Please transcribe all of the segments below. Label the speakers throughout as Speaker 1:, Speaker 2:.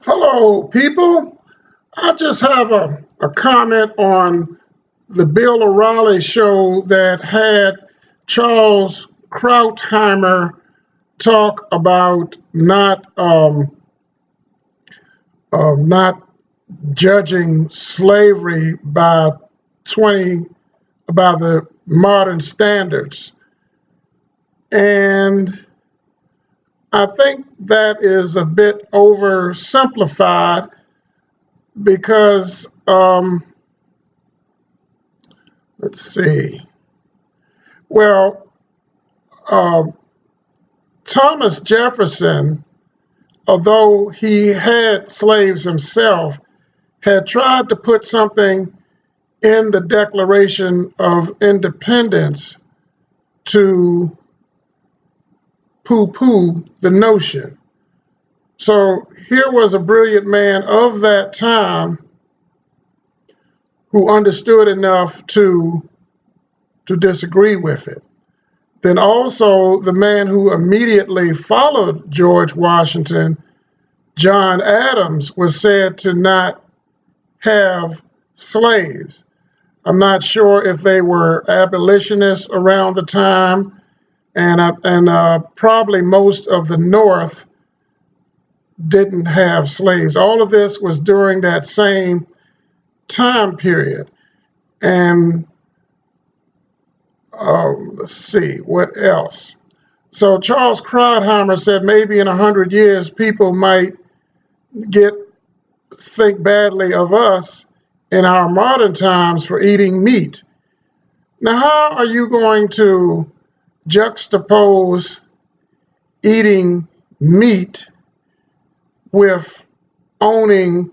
Speaker 1: Hello, people. I just have a comment on the Bill O'Reilly show that had Charles Krautheimer talk about not judging slavery by 20 by the modern standards, and I think that is a bit oversimplified because let's see. Well, uh, Thomas Jefferson, although he had slaves himself, had tried to put something in the Declaration of Independence to poo-poo the notion. So here was a brilliant man of that time who understood enough to disagree with it. Then also the man who immediately followed George Washington, John Adams, was said to not have slaves. I'm not sure if they were abolitionists around the time, and probably most of the North didn't have slaves. All of this was during that same time period. And let's see, what else? So Charles Krauthammer said maybe in 100 years, people might think badly of us in our modern times for eating meat. Now, how are you going to juxtapose eating meat with owning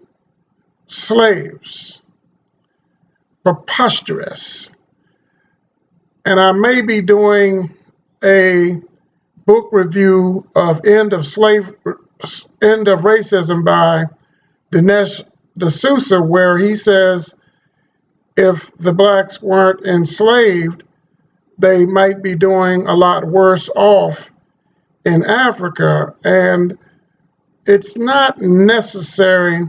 Speaker 1: slaves? Preposterous. And I may be doing a book review of End of Racism by Dinesh D'Souza, where he says if the blacks weren't enslaved, they might be doing a lot worse off in Africa. And it's not necessary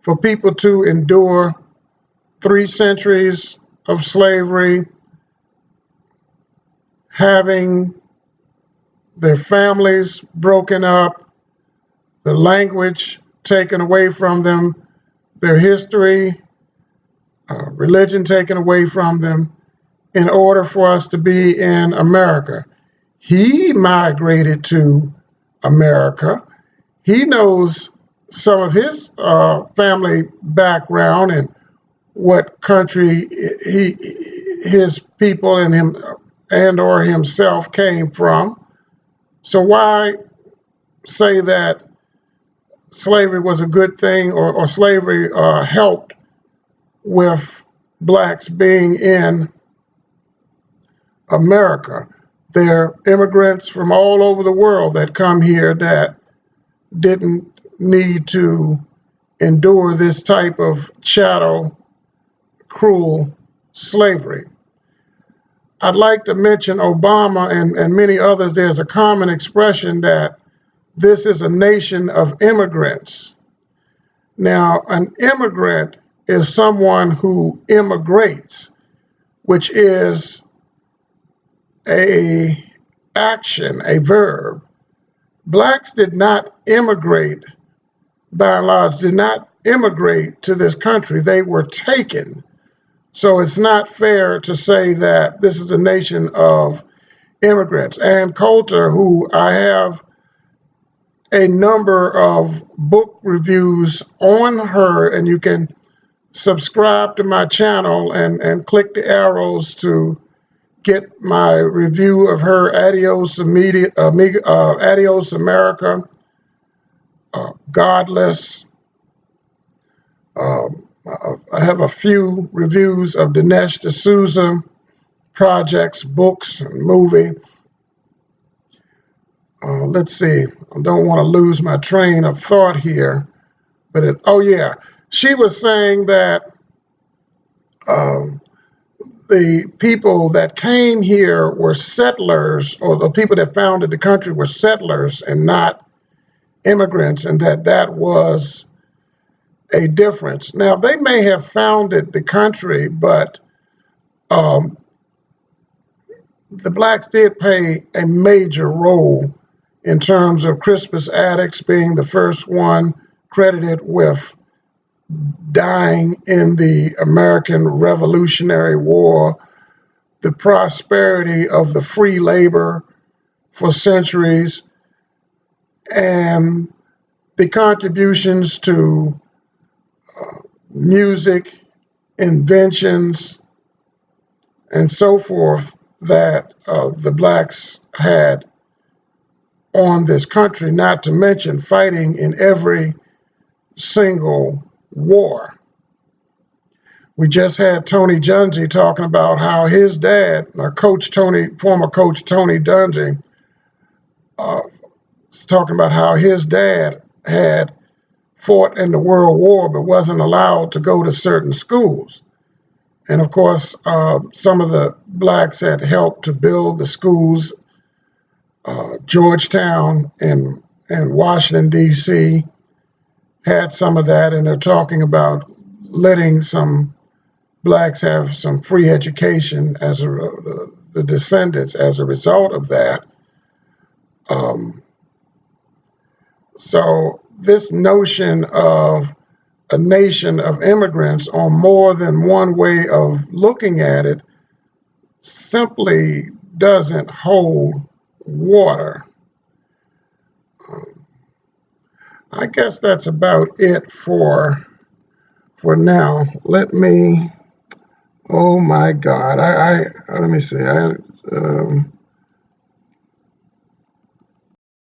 Speaker 1: for people to endure 3 centuries of slavery, having their families broken up, the language taken away from them, their history, religion taken away from them, in order for us to be in America. He migrated to America. He knows some of his family background and what country his people and him and or himself came from. So why say that slavery was a good thing, or slavery helped with blacks being in America? They're immigrants from all over the world that come here that didn't need to endure this type of chattel, cruel slavery. I'd like to mention Obama and many others. There's a common expression that this is a nation of immigrants. Now, an immigrant is someone who immigrates, which is a action, a verb. Blacks did not immigrate, by and large, did not immigrate to this country. They were taken. So it's not fair to say that this is a nation of immigrants. Ann Coulter, who I have a number of book reviews on her, and you can subscribe to my channel and click the arrows to get my review of her Adios America, Godless. I have a few reviews of Dinesh D'Souza projects, books, and movie. Let's see. I don't want to lose my train of thought here. But she was saying that the people that came here were settlers, or the people that founded the country were settlers and not immigrants, and that was a difference. Now, they may have founded the country, but um, the blacks did play a major role in terms of Crispus Attucks being the first one credited with dying in the American Revolutionary War, the prosperity of the free labor for centuries, and the contributions to music, inventions, and so forth that the blacks had on this country, not to mention fighting in every single war. We just had Tony Dungy talking about how his dad, former coach Tony Dungy, was talking about how his dad had fought in the World War but wasn't allowed to go to certain schools. And of course, some of the blacks had helped to build the schools, Georgetown and Washington, D.C. had some of that, and they're talking about letting some blacks have some free education as the descendants as a result of that. So this notion of a nation of immigrants on more than one way of looking at it simply doesn't hold water. I guess that's about it for now. Let me, oh my God, let me see.